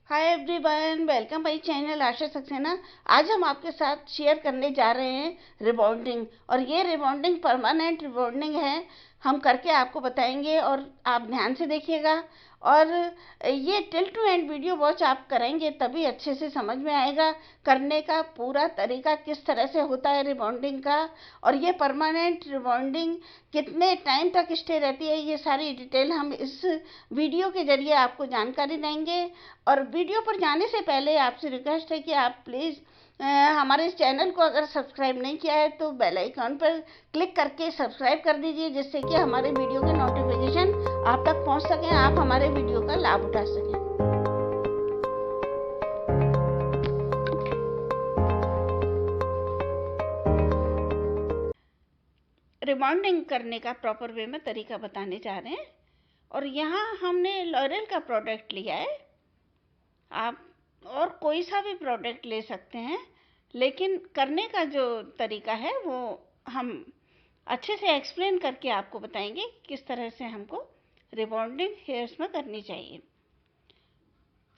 Hi everyone, welcome my channel Asha Saxena. आज हम आपके साथ शेयर करने जा रहे हैं रिबॉन्डिंग। और ये रिबॉन्डिंग परमानेंट रिबॉन्डिंग है, हम करके आपको बताएंगे और आप ध्यान से देखिएगा। और ये till two and video watch आप करेंगे तभी अच्छे से समझ में आएगा करने का पूरा तरीका किस तरह से होता है रिबॉन्डिंग का। और ये परमानेंट रिबॉन्डिंग कितने टाइम तक स्टे रहती है, ये सारी डिटेल हम इस वीडियो के जरिए आपको जानकारी देंगे। और वीडियो पर जाने से पहले आपसे रिक्वेस्ट है कि आप प्लीज़ हमारे इस चैनल को अगर सब्सक्राइब नहीं किया है तो बेल आइकॉन पर क्लिक करके सब्सक्राइब कर दीजिए, जिससे कि हमारे वीडियो के नोटिफिकेशन आप तक पहुंच सकें, आप हमारे वीडियो का लाभ उठा सकें। रिबॉन्डिंग करने का प्रॉपर वे में तरीका बताने जा रहे हैं। और यहाँ हमने लॉरेल का प्रोडक्ट लिया है, आप और कोई सा भी प्रोडक्ट ले सकते हैं, लेकिन करने का जो तरीका है वो हम अच्छे से एक्सप्लेन करके आपको बताएंगे किस तरह से हमको रिबॉन्डिंग हेयर्स में करनी चाहिए।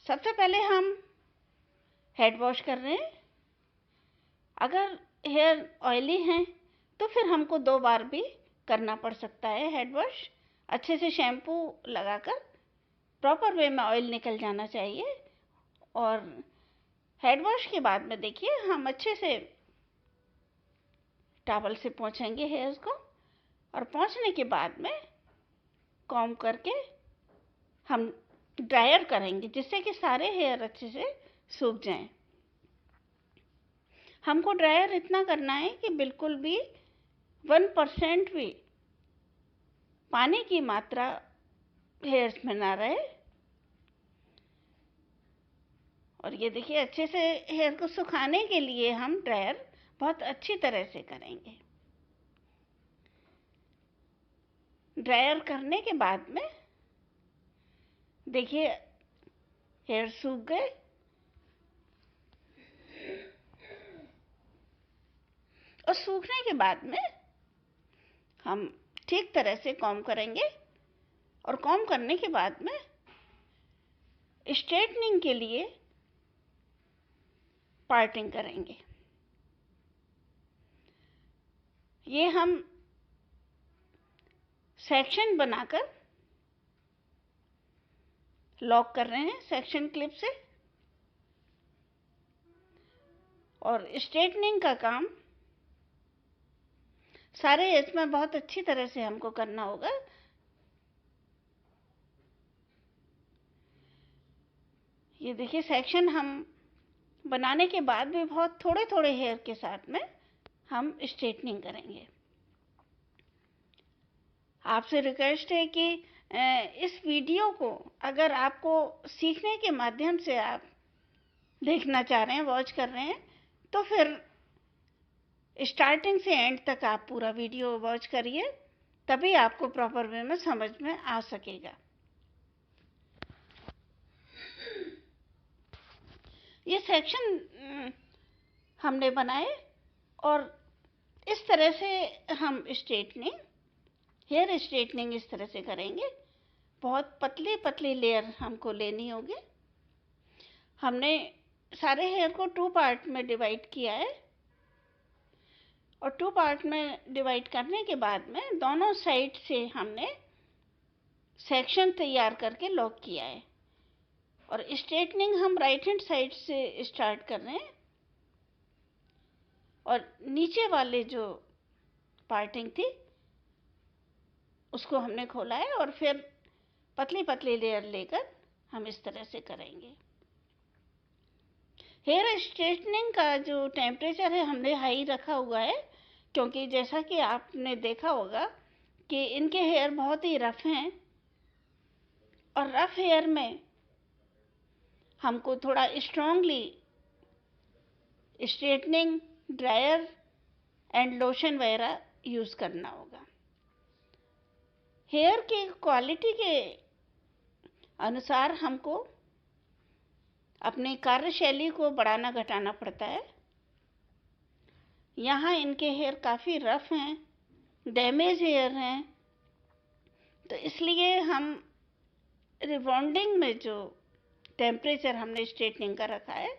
सबसे पहले हम हेड वॉश कर रहे हैं। अगर हेयर ऑयली हैं तो फिर हमको 2 बार भी करना पड़ सकता है हेड वॉश। अच्छे से शैम्पू लगाकर प्रॉपर वे में ऑयल निकल जाना चाहिए। और हेड वॉश के बाद में देखिए हम अच्छे से टॉवल से पोंछेंगे हेयर्स को, और पोंछने के बाद में कॉम्ब करके हम ड्रायर करेंगे, जिससे कि सारे हेयर अच्छे से सूख जाएं। हमको ड्रायर इतना करना है कि बिल्कुल भी 1% भी पानी की मात्रा हेयर्स में ना रहे। और ये देखिए अच्छे से हेयर को सुखाने के लिए हम ड्रायर बहुत अच्छी तरह से करेंगे। ड्रायर करने के बाद में देखिए हेयर सूख गए। और सूखने के बाद में हम ठीक तरह से कॉम्ब करेंगे। और कॉम्ब करने के बाद में स्ट्रेटनिंग के लिए पार्टिंग करेंगे। ये हम सेक्शन बनाकर लॉक कर रहे हैं सेक्शन क्लिप से। और स्ट्रेटनिंग का काम सारे इसमें बहुत अच्छी तरह से हमको करना होगा। ये देखिए सेक्शन हम बनाने के बाद भी बहुत थोड़े थोड़े हेयर के साथ में हम स्ट्रेटनिंग करेंगे। आपसे रिक्वेस्ट है कि इस वीडियो को अगर आपको सीखने के माध्यम से आप देखना चाह रहे हैं, वॉच कर रहे हैं, तो फिर स्टार्टिंग से एंड तक आप पूरा वीडियो वॉच करिए, तभी आपको प्रॉपर वे में समझ में आ सकेगा। ये सेक्शन हमने बनाए और इस तरह से हम स्ट्रेटनिंग, हेयर स्ट्रेटनिंग इस तरह से करेंगे। बहुत पतली पतली लेयर हमको लेनी होगी। हमने सारे हेयर को 2 पार्ट में डिवाइड किया है। और 2 पार्ट में डिवाइड करने के बाद में दोनों साइड से हमने सेक्शन तैयार करके लॉक किया है। और स्ट्रेटनिंग हम राइट हैंड साइड से स्टार्ट कर रहे हैं। और नीचे वाले जो पार्टिंग थी उसको हमने खोला है, और फिर पतली पतली लेयर लेकर हम इस तरह से करेंगे। हेयर स्ट्रेटनिंग का जो टेम्परेचर है हमने हाई रखा हुआ है, क्योंकि जैसा कि आपने देखा होगा कि इनके हेयर बहुत ही रफ हैं। और रफ हेयर में हमको थोड़ा strongly straightening, dryer and lotion वगैरह यूज़ करना होगा। हेयर की क्वालिटी के अनुसार हमको अपनी कार्यशैली को बढ़ाना घटाना पड़ता है। यहाँ इनके हेयर काफ़ी रफ हैं, डैमेज हेयर हैं, तो इसलिए हम रिबॉन्डिंग में जो टेम्परेचर हमने स्ट्रेटनिंग का रखा है,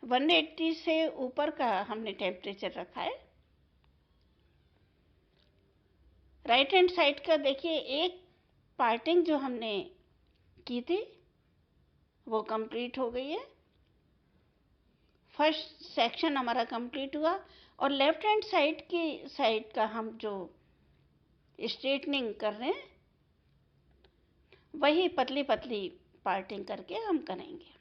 180 से ऊपर का हमने टेम्परेचर रखा है। राइट हैंड साइड का देखिए, एक पार्टिंग जो हमने की थी वो कंप्लीट हो गई है, फर्स्ट सेक्शन हमारा कंप्लीट हुआ। और लेफ्ट हैंड साइड का हम जो स्ट्रेटनिंग कर रहे हैं वही पतली पतली पार्टिंग करके हम करेंगे।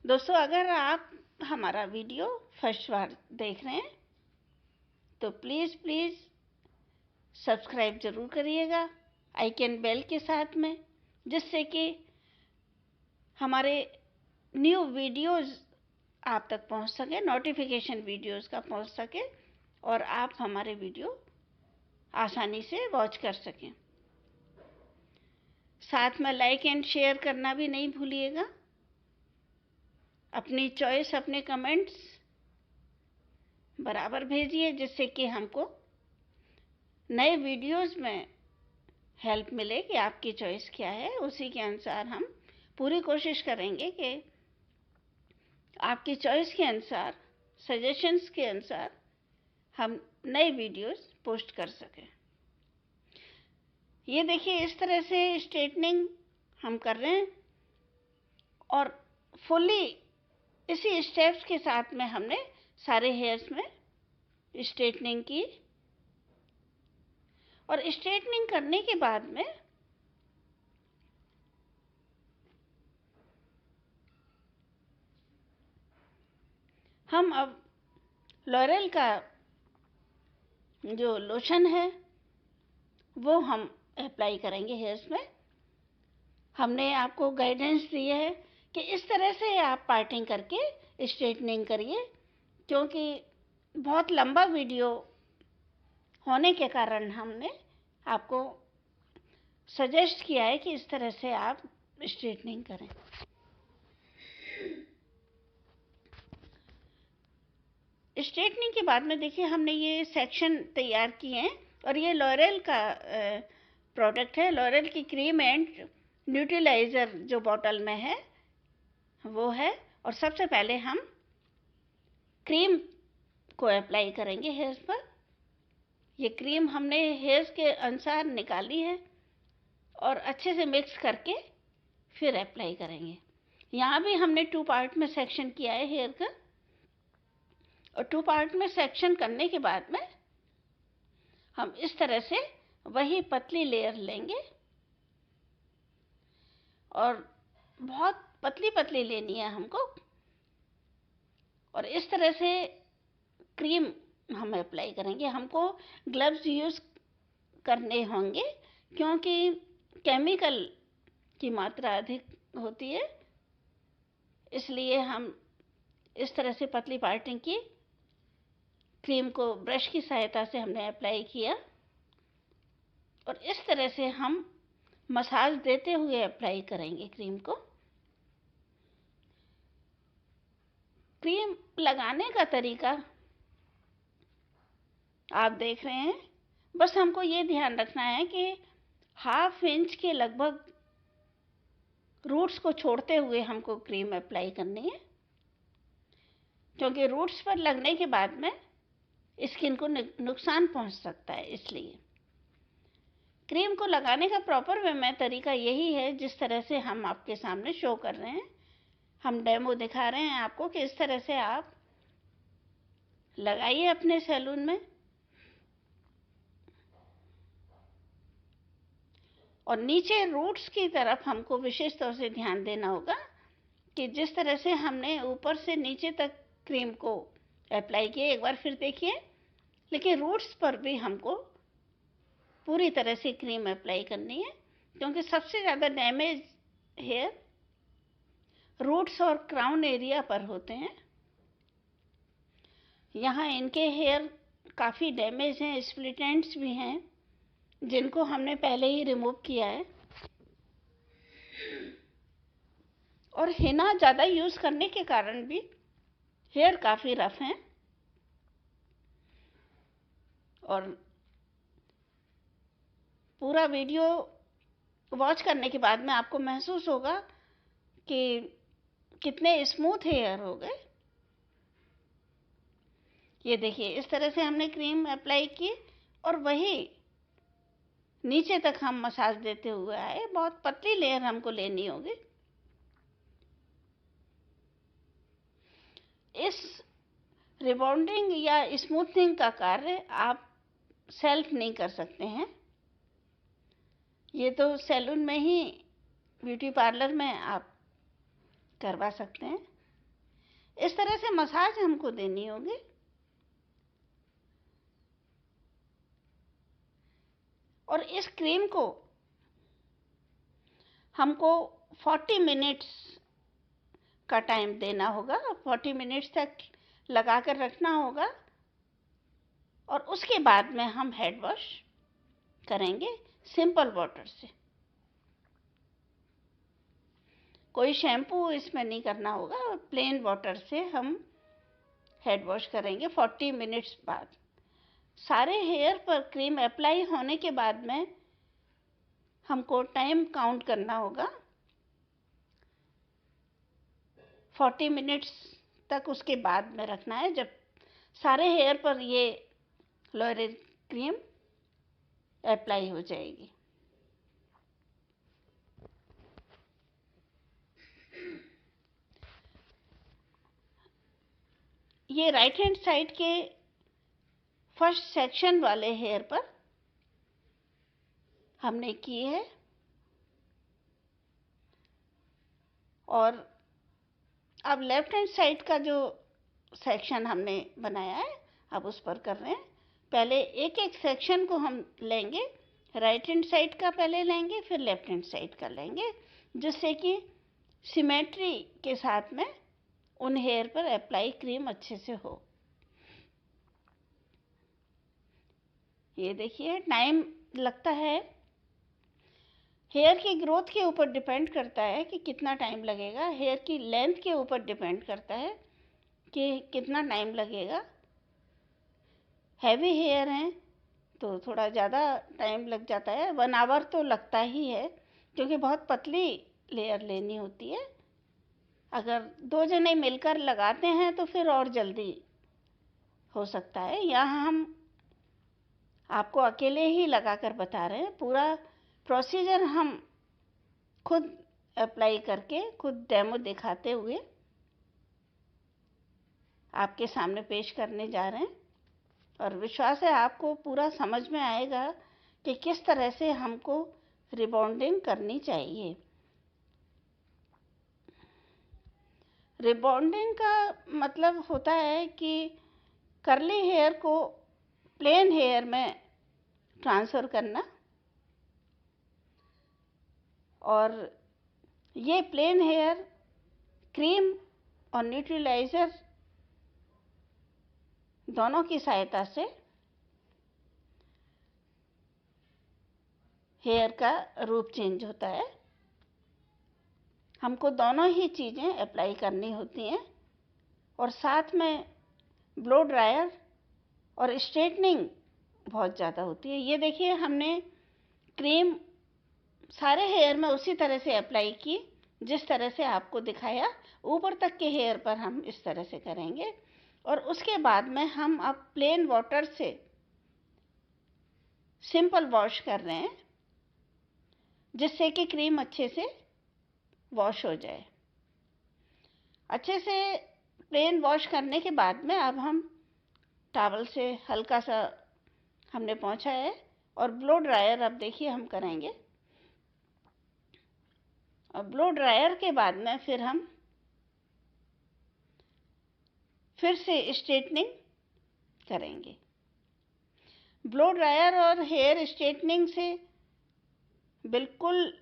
दोस्तों, अगर आप हमारा वीडियो फर्स्ट बार देख रहे हैं तो प्लीज़ सब्सक्राइब ज़रूर करिएगा आइकन बेल के साथ में, जिससे कि हमारे न्यू वीडियोस आप तक पहुंच सके, नोटिफिकेशन वीडियोस का पहुंच सके और आप हमारे वीडियो आसानी से वॉच कर सकें। साथ में लाइक एंड शेयर करना भी नहीं भूलिएगा। अपनी चॉइस, अपने कमेंट्स बराबर भेजिए, जिससे कि हमको नए वीडियोस में हेल्प मिले कि आपकी चॉइस क्या है। उसी के अनुसार हम पूरी कोशिश करेंगे कि आपकी चॉइस के अनुसार, सजेशंस के अनुसार हम नए वीडियोस पोस्ट कर सकें। ये देखिए, इस तरह से स्ट्रेटनिंग हम कर रहे हैं और फुल्ली इसी स्टेप्स के साथ में हमने सारे हेयर्स में स्ट्रेटनिंग की। और स्ट्रेटनिंग करने के बाद में हम अब लॉरेल का जो लोशन है वो हम अप्लाई करेंगे हेयर्स में। हमने आपको गाइडेंस दी है कि इस तरह से आप पार्टिंग करके स्ट्रेटनिंग करिए, क्योंकि बहुत लंबा वीडियो होने के कारण हमने आपको सजेस्ट किया है कि इस तरह से आप स्ट्रेटनिंग करें। स्ट्रेटनिंग के बाद में देखिए, हमने ये सेक्शन तैयार किए हैं और ये लॉरेल का प्रोडक्ट है। लॉरेल की क्रीम एंड न्यूट्रिलाइजर जो बॉटल में है वो है। और सबसे पहले हम क्रीम को अप्लाई करेंगे हेयर्स पर। ये क्रीम हमने हेयर्स के अनुसार निकाली है और अच्छे से मिक्स करके फिर अप्लाई करेंगे। यहाँ भी हमने 2 पार्ट में सेक्शन किया है हेयर का, और 2 पार्ट में सेक्शन करने के बाद में हम इस तरह से वही पतली लेयर लेंगे और बहुत पतली पतली लेनी है हमको। और इस तरह से क्रीम हम अप्लाई करेंगे। हमको ग्लव्स यूज़ करने होंगे, क्योंकि केमिकल की मात्रा अधिक होती है, इसलिए हम इस तरह से पतली पार्टिंग की क्रीम को ब्रश की सहायता से हमने अप्लाई किया और इस तरह से हम मसाज देते हुए अप्लाई करेंगे क्रीम को। क्रीम लगाने का तरीका आप देख रहे हैं। बस हमको ये ध्यान रखना है कि 1/2 इंच के लगभग रूट्स को छोड़ते हुए हमको क्रीम अप्लाई करनी है, क्योंकि रूट्स पर लगने के बाद में स्किन को नुकसान पहुंच सकता है। इसलिए क्रीम को लगाने का प्रॉपर वे में तरीका यही है, जिस तरह से हम आपके सामने शो कर रहे हैं। हम डेमो दिखा रहे हैं आपको कि इस तरह से आप लगाइए अपने सैलून में। और नीचे रूट्स की तरफ हमको विशेष तौर से ध्यान देना होगा कि जिस तरह से हमने ऊपर से नीचे तक क्रीम को अप्लाई किया, एक बार फिर देखिए, लेकिन रूट्स पर भी हमको पूरी तरह से क्रीम अप्लाई करनी है, क्योंकि सबसे ज़्यादा डैमेज हेयर रूट्स और क्राउन एरिया पर होते हैं। यहाँ इनके हेयर काफ़ी डैमेज हैं, स्प्लिट एंड्स भी हैं, जिनको हमने पहले ही रिमूव किया है। और हिना ज़्यादा यूज़ करने के कारण भी हेयर काफ़ी रफ हैं और पूरा वीडियो वॉच करने के बाद में आपको महसूस होगा कि कितने स्मूथ हेयर हो गए। ये देखिए, इस तरह से हमने क्रीम अप्लाई की और वही नीचे तक हम मसाज देते हुए आए। बहुत पतली लेयर हमको लेनी होगी। इस रिबॉन्डिंग या स्मूथनिंग का कार्य आप सेल्फ नहीं कर सकते हैं, ये तो सैलून में ही, ब्यूटी पार्लर में आप करवा सकते हैं। इस तरह से मसाज हमको देनी होगी। और इस क्रीम को हमको 40 मिनट्स का टाइम देना होगा। 40 मिनट्स तक लगा कर रखना होगा और उसके बाद में हम हेड वॉश करेंगे सिंपल वाटर से। कोई शैम्पू इसमें नहीं करना होगा, प्लेन वाटर से हम हेड वॉश करेंगे 40 मिनट्स बाद। सारे हेयर पर क्रीम अप्लाई होने के बाद में हमको टाइम काउंट करना होगा 40 मिनट्स तक। उसके बाद में रखना है जब सारे हेयर पर ये लॉरियल क्रीम अप्लाई हो जाएगी। ये राइट हैंड साइड के फर्स्ट सेक्शन वाले हेयर पर हमने की है और अब लेफ्ट हैंड साइड का जो सेक्शन हमने बनाया है अब उस पर कर रहे हैं। पहले एक एक सेक्शन को हम लेंगे, राइट हैंड साइड का पहले लेंगे, फिर लेफ्ट हैंड साइड का लेंगे, जिससे कि सिमेट्री के साथ में उन हेयर पर अप्लाई क्रीम अच्छे से हो। ये देखिए, टाइम लगता है, हेयर की ग्रोथ के ऊपर डिपेंड करता है कि कितना टाइम लगेगा। हेयर की लेंथ के ऊपर डिपेंड करता है कि कितना टाइम लगेगा। हैवी हेयर हैं तो थोड़ा ज़्यादा टाइम लग जाता है, 1 आवर तो लगता ही है, क्योंकि बहुत पतली लेयर लेनी होती है। अगर 2 जने मिलकर लगाते हैं तो फिर और जल्दी हो सकता है। यहाँ हम आपको अकेले ही लगाकर बता रहे हैं, पूरा प्रोसीजर हम खुद अप्लाई करके, खुद डेमो दिखाते हुए आपके सामने पेश करने जा रहे हैं। और विश्वास है आपको पूरा समझ में आएगा कि किस तरह से हमको रिबॉन्डिंग करनी चाहिए। रिबॉन्डिंग का मतलब होता है कि कर्ली हेयर को प्लेन हेयर में ट्रांसफ़र करना, और ये प्लेन हेयर क्रीम और न्यूट्रलाइज़र दोनों की सहायता से हेयर का रूप चेंज होता है। हमको दोनों ही चीज़ें अप्लाई करनी होती हैं और साथ में ब्लो ड्रायर और स्ट्रेटनिंग बहुत ज़्यादा होती है। ये देखिए, हमने क्रीम सारे हेयर में उसी तरह से अप्लाई की जिस तरह से आपको दिखाया। ऊपर तक के हेयर पर हम इस तरह से करेंगे और उसके बाद में हम अब प्लेन वाटर से सिंपल वॉश कर रहे हैं, जिससे कि क्रीम अच्छे से वॉश हो जाए। अच्छे से प्लेन वॉश करने के बाद में अब हम टॉवल से हल्का सा हमने पोंछा है और ब्लो ड्रायर अब देखिए हम करेंगे। और ब्लो ड्रायर के बाद में फिर हम फिर से स्ट्रेटनिंग करेंगे। ब्लो ड्रायर और हेयर स्ट्रेटनिंग से बिल्कुल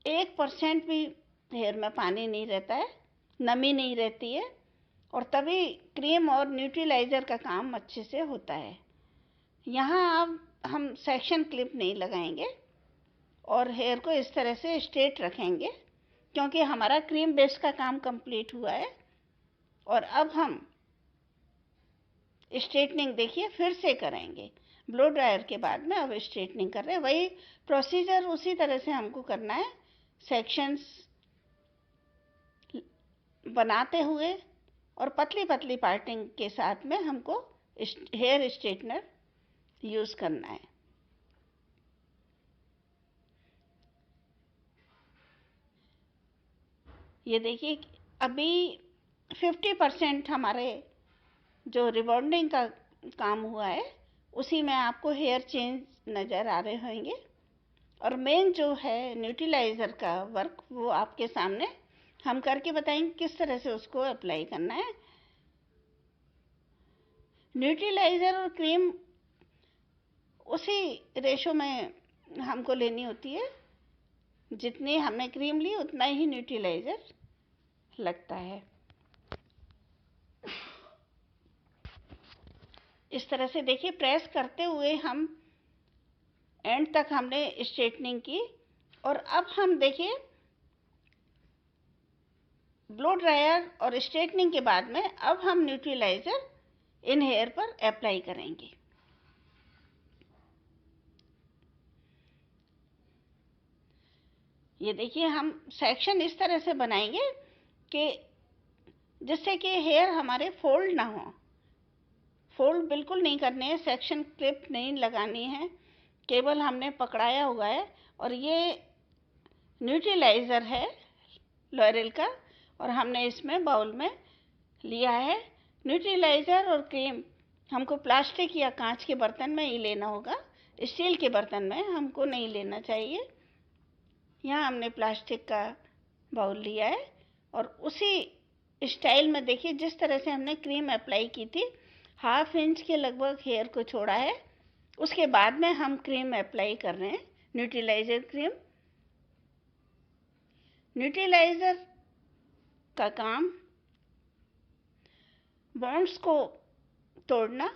1% भी हेयर में पानी नहीं रहता है, नमी नहीं रहती है, और तभी क्रीम और न्यूट्रलाइज़र का काम अच्छे से होता है। यहाँ अब हम सेक्शन क्लिप नहीं लगाएंगे और हेयर को इस तरह से स्ट्रेट रखेंगे, क्योंकि हमारा क्रीम बेस का काम कंप्लीट हुआ है। और अब हम स्ट्रेटनिंग देखिए फिर से करेंगे। ब्लो ड्रायर के बाद में अब स्ट्रेटनिंग कर रहे हैं। वही प्रोसीजर उसी तरह से हमको करना है, सेक्शंस बनाते हुए और पतली पतली पार्टिंग के साथ में हमको हेयर स्ट्रेटनर यूज़ करना है। ये देखिए अभी 50% हमारे जो रिबॉन्डिंग का काम हुआ है उसी में आपको हेयर चेंज नज़र आ रहे होंगे, और मेन जो है न्यूट्रिलाइज़र का वर्क वो आपके सामने हम करके बताएंगे किस तरह से उसको अप्लाई करना है। न्यूट्रिलाइज़र और क्रीम उसी रेशो में हमको लेनी होती है, जितनी हमने क्रीम ली उतना ही न्यूट्रिलाइज़र लगता है। इस तरह से देखिए प्रेस करते हुए हम एंड तक हमने स्ट्रेटनिंग की, और अब हम देखिए ब्लो ड्रायर और स्ट्रेटनिंग के बाद में अब हम न्यूट्रिलाइज़र इन हेयर पर अप्लाई करेंगे। ये देखिए हम सेक्शन इस तरह से बनाएंगे कि जिससे कि हेयर हमारे फोल्ड ना हो। फोल्ड बिल्कुल नहीं करने हैं, सेक्शन क्लिप नहीं लगानी है, केवल हमने पकड़ाया हुआ है। और ये न्यूट्रिलाइज़र है लॉरियल का, और हमने इसमें बाउल में लिया है। न्यूट्रिलाइज़र और क्रीम हमको प्लास्टिक या कांच के बर्तन में ही लेना होगा, स्टील के बर्तन में हमको नहीं लेना चाहिए। यहाँ हमने प्लास्टिक का बाउल लिया है, और उसी स्टाइल में देखिए जिस तरह से हमने क्रीम अप्लाई की थी, 1/2 इंच के लगभग हेयर को छोड़ा है। उसके बाद में हम क्रीम अप्लाई कर रहे हैं, न्यूट्रिलाइज़र क्रीम। न्यूट्रिलाइज़र का काम बॉन्ड्स को तोड़ना,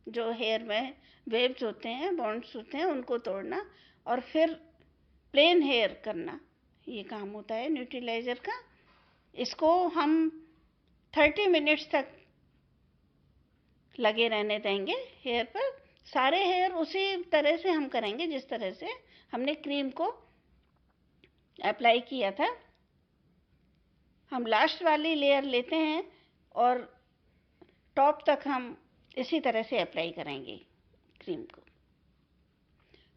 जो हेयर में वेव्स होते हैं, बॉन्ड्स होते हैं, उनको तोड़ना और फिर प्लेन हेयर करना, ये काम होता है न्यूट्रिलाइज़र का। इसको हम 30 मिनट्स तक लगे रहने देंगे हेयर पर। सारे हेयर उसी तरह से हम करेंगे जिस तरह से हमने क्रीम को अप्लाई किया था। हम लास्ट वाली लेयर लेते हैं और टॉप तक हम इसी तरह से अप्लाई करेंगे क्रीम को।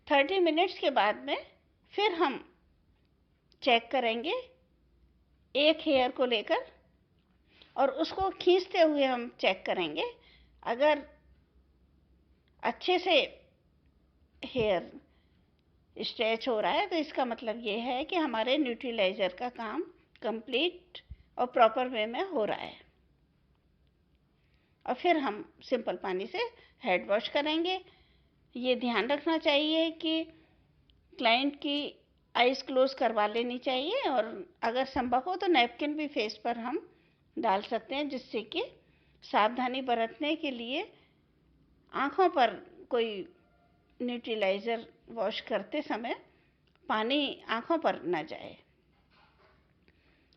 30 मिनट्स के बाद में फिर हम चेक करेंगे एक हेयर को लेकर, और उसको खींचते हुए हम चेक करेंगे। अगर अच्छे से हेयर स्ट्रेच हो रहा है तो इसका मतलब ये है कि हमारे न्यूट्रिलाइज़र का काम कंप्लीट और प्रॉपर वे में हो रहा है। और फिर हम सिंपल पानी से हेड वॉश करेंगे। ये ध्यान रखना चाहिए कि क्लाइंट की आइज़ क्लोज करवा लेनी चाहिए, और अगर संभव हो तो नैपकिन भी फेस पर हम डाल सकते हैं, जिससे कि सावधानी बरतने के लिए आँखों पर कोई न्यूट्रिलाइज़र वॉश करते समय पानी आँखों पर न जाए।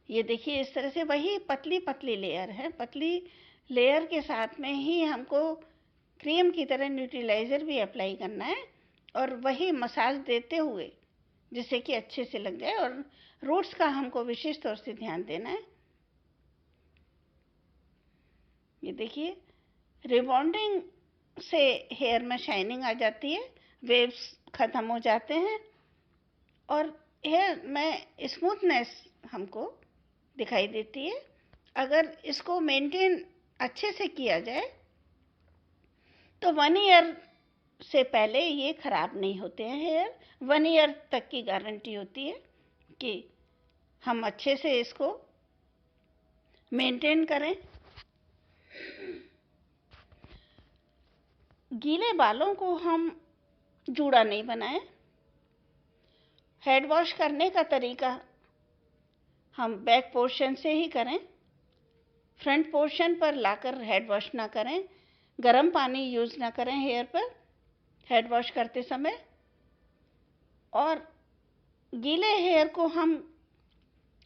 ये देखिए इस तरह से वही पतली पतली लेयर है, पतली लेयर के साथ में ही हमको क्रीम की तरह न्यूट्रिलाइज़र भी अप्लाई करना है, और वही मसाज देते हुए जिससे कि अच्छे से लग जाए, और रूट्स का हमको विशेष तौर से ध्यान देना है। ये देखिए रिबॉन्डिंग से हेयर में शाइनिंग आ जाती है, वेव्स ख़त्म हो जाते हैं, और हेयर में स्मूथनेस हमको दिखाई देती है। अगर इसको मेंटेन अच्छे से किया जाए तो 1 ईयर से पहले ये ख़राब नहीं होते हैं हेयर। 1 ईयर तक की गारंटी होती है कि हम अच्छे से इसको मेंटेन करें। गीले बालों को हम जूड़ा नहीं बनाएं। हेड वॉश करने का तरीका हम बैक पोर्शन से ही करें, फ्रंट पोर्शन पर लाकर हेड वॉश ना करें। गर्म पानी यूज़ ना करें हेयर पर हेड वॉश करते समय, और गीले हेयर को हम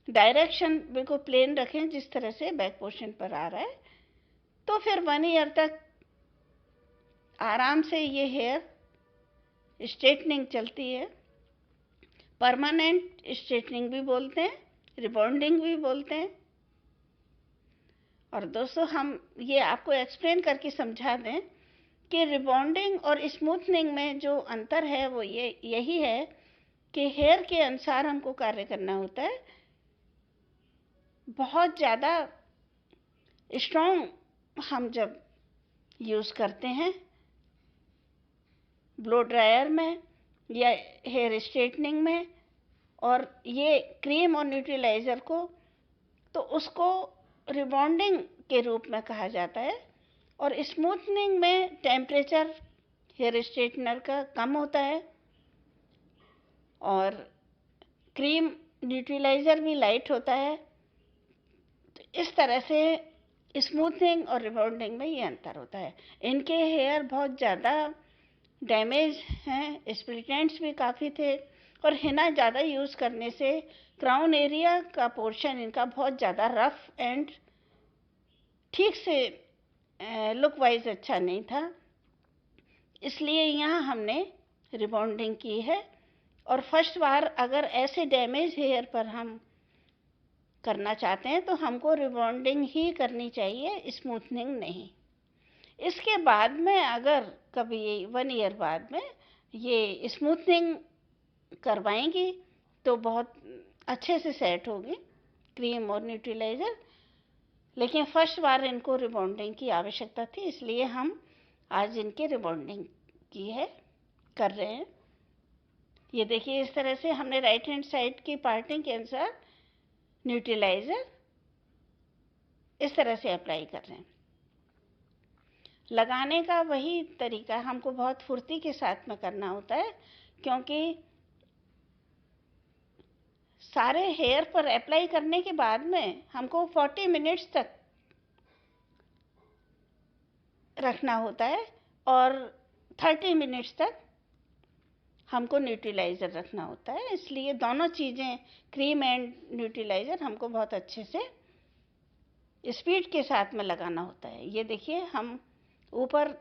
डायरेक्शन बिल्कुल प्लेन रखें जिस तरह से बैक पोर्शन पर आ रहा है। तो फिर 1 ईयर तक आराम से ये हेयर स्ट्रेटनिंग चलती है। परमानेंट स्ट्रेटनिंग भी बोलते हैं, रिबॉन्डिंग भी बोलते हैं। और दोस्तों, हम ये आपको एक्सप्लेन करके समझा दें कि रिबॉन्डिंग और स्मूथनिंग में जो अंतर है वो यही है कि हेयर के अनुसार हमको कार्य करना होता है। बहुत ज़्यादा स्ट्रॉन्ग हम जब यूज़ करते हैं ब्लो ड्रायर में या हेयर स्ट्रेटनिंग में, और ये क्रीम और न्यूट्रिलाइज़र को, तो उसको रिबॉन्डिंग के रूप में कहा जाता है। और स्मूथनिंग में टेम्परेचर हेयर स्ट्रेटनर का कम होता है और क्रीम न्यूट्रिलाइज़र भी लाइट होता है। तो इस तरह से स्मूथनिंग और रिबॉन्डिंग में ये अंतर होता है। इनके हेयर बहुत ज़्यादा डैमेज हैं, स्प्लिट एंड्स भी काफ़ी थे, और हिना ज़्यादा यूज़ करने से क्राउन एरिया का पोर्शन इनका बहुत ज़्यादा रफ एंड ठीक से लुक वाइज अच्छा नहीं था। इसलिए यहाँ हमने रिबॉन्डिंग की है। और फर्स्ट बार अगर ऐसे डैमेज हेयर पर हम करना चाहते हैं तो हमको रिबॉन्डिंग ही करनी चाहिए, स्मूथनिंग नहीं। इसके बाद में अगर कभी 1 ईयर बाद में ये स्मूथनिंग करवाएंगी तो बहुत अच्छे से सेट होगी क्रीम और न्यूट्रिलाइज़र। लेकिन फर्स्ट बार इनको रिबॉन्डिंग की आवश्यकता थी, इसलिए हम आज इनके रिबॉन्डिंग की है, कर रहे हैं। ये देखिए, इस तरह से हमने राइट हैंड साइड की पार्टिंग के अनुसार न्यूट्रिलाइज़र इस तरह से अप्लाई कर रहे हैं। लगाने का वही तरीका हमको बहुत फुर्ती के साथ में करना होता है, क्योंकि सारे हेयर पर अप्लाई करने के बाद में हमको 40 मिनट्स तक रखना होता है और 30 मिनट्स तक हमको न्यूट्रिलाइज़र रखना होता है। इसलिए दोनों चीज़ें, क्रीम एंड न्यूट्रिलाइज़र, हमको बहुत अच्छे से स्पीड के साथ में लगाना होता है। ये देखिए, हम ऊपर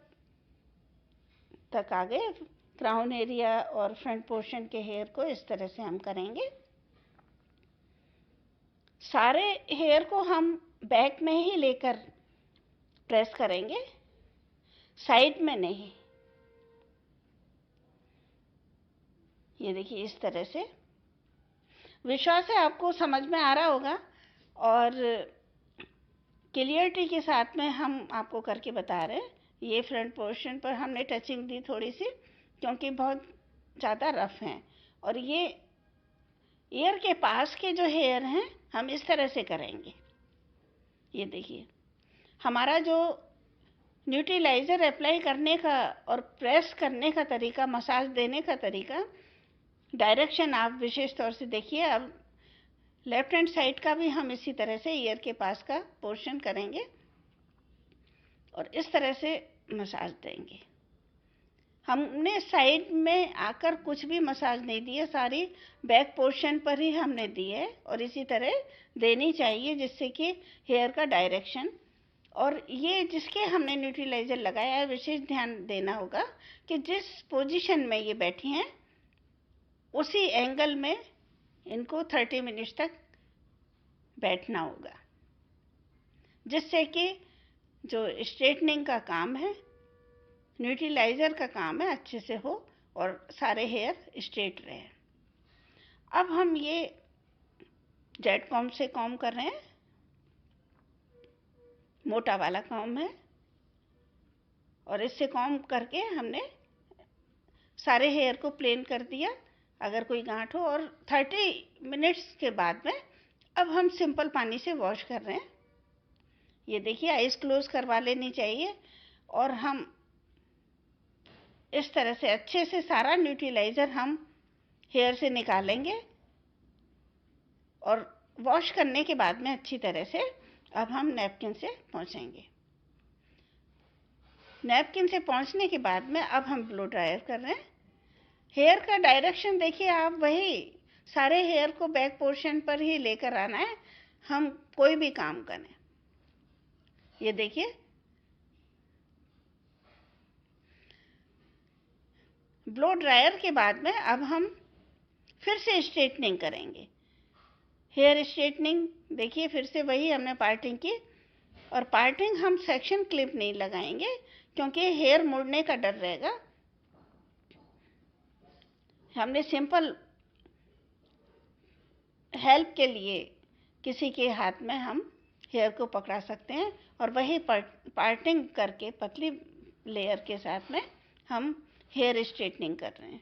तक आ गए, क्राउन एरिया और फ्रंट पोर्शन के हेयर को इस तरह से हम करेंगे। सारे हेयर को हम बैक में ही लेकर प्रेस करेंगे, साइड में नहीं। ये देखिए, इस तरह से। विश्वास है आपको समझ में आ रहा होगा और क्लियरिटी के साथ में हम आपको करके बता रहे हैं। ये फ्रंट पोर्शन पर हमने टचिंग दी थोड़ी सी, क्योंकि बहुत ज़्यादा रफ हैं। और ये ईयर के पास के जो हेयर हैं हम इस तरह से करेंगे। ये देखिए, हमारा जो न्यूट्रिलाइज़र अप्लाई करने का और प्रेस करने का तरीका, मसाज देने का तरीका, डायरेक्शन आप विशेष तौर से देखिए। अब लेफ्ट हैंड साइड का भी हम इसी तरह से ईयर के पास का पोर्शन करेंगे और इस तरह से मसाज देंगे। हमने साइड में आकर कुछ भी मसाज नहीं दी है, सारी बैक पोर्शन पर ही हमने दी है और इसी तरह देनी चाहिए, जिससे कि हेयर का डायरेक्शन। और ये जिसके हमने न्यूट्रिलाइज़र लगाया है, विशेष ध्यान देना होगा कि जिस पोजीशन में ये बैठी हैं उसी एंगल में इनको 30 मिनट्स तक बैठना होगा, जिससे कि जो स्ट्रेटनिंग का काम है, न्यूट्रिलाइज़र का काम है, अच्छे से हो और सारे हेयर स्ट्रेट रहे। अब हम ये जेट कॉम्ब से कॉम्ब कर रहे हैं, मोटा वाला कॉम्ब है, और इससे कॉम्ब करके हमने सारे हेयर को प्लेन कर दिया अगर कोई गांठ हो। और 30 मिनट्स के बाद में अब हम सिंपल पानी से वॉश कर रहे हैं। ये देखिए, आइज़ क्लोज करवा लेनी चाहिए और हम इस तरह से अच्छे से सारा न्यूट्रिलाइज़र हम हेयर से निकालेंगे। और वॉश करने के बाद में अच्छी तरह से अब हम नैपकिन से पोंछेंगे। नैपकिन से पोंछने के बाद में अब हम ब्लो ड्रायर कर रहे हैं। हेयर का डायरेक्शन देखिए आप, वही सारे हेयर को बैक पोर्शन पर ही लेकर आना है हम कोई भी काम करें। ये देखिए, ब्लो ड्रायर के बाद में अब हम फिर से स्ट्रेटनिंग करेंगे। हेयर स्ट्रेटनिंग देखिए, फिर से वही हमने पार्टिंग की, और पार्टिंग हम सेक्शन क्लिप नहीं लगाएंगे क्योंकि हेयर मुड़ने का डर रहेगा। हमने सिंपल हेल्प के लिए किसी के हाथ में हम हेयर को पकड़ा सकते हैं, और वही पार्टिंग करके पतली लेयर के साथ में हम हेयर स्ट्रेटनिंग कर रहे हैं।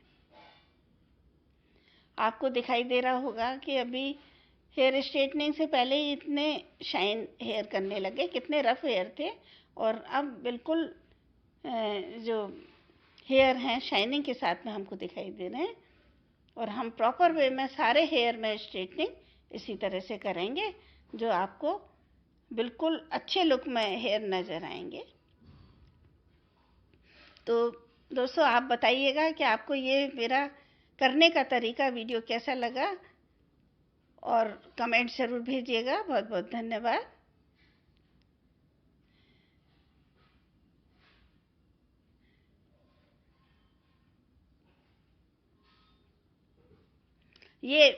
आपको दिखाई दे रहा होगा कि अभी हेयर स्ट्रेटनिंग से पहले ही इतने शाइन हेयर करने लगे, कितने रफ हेयर थे, और अब बिल्कुल जो हेयर हैं शाइनिंग के साथ में हमको दिखाई दे रहे हैं। और हम प्रॉपर वे में सारे हेयर में स्ट्रेटनिंग इसी तरह से करेंगे जो आपको बिल्कुल अच्छे लुक में हेयर नज़र आएंगे। तो दोस्तों, आप बताइएगा कि आपको ये मेरा करने का तरीका वीडियो कैसा लगा, और कमेंट ज़रूर भेजिएगा। बहुत बहुत धन्यवाद। ये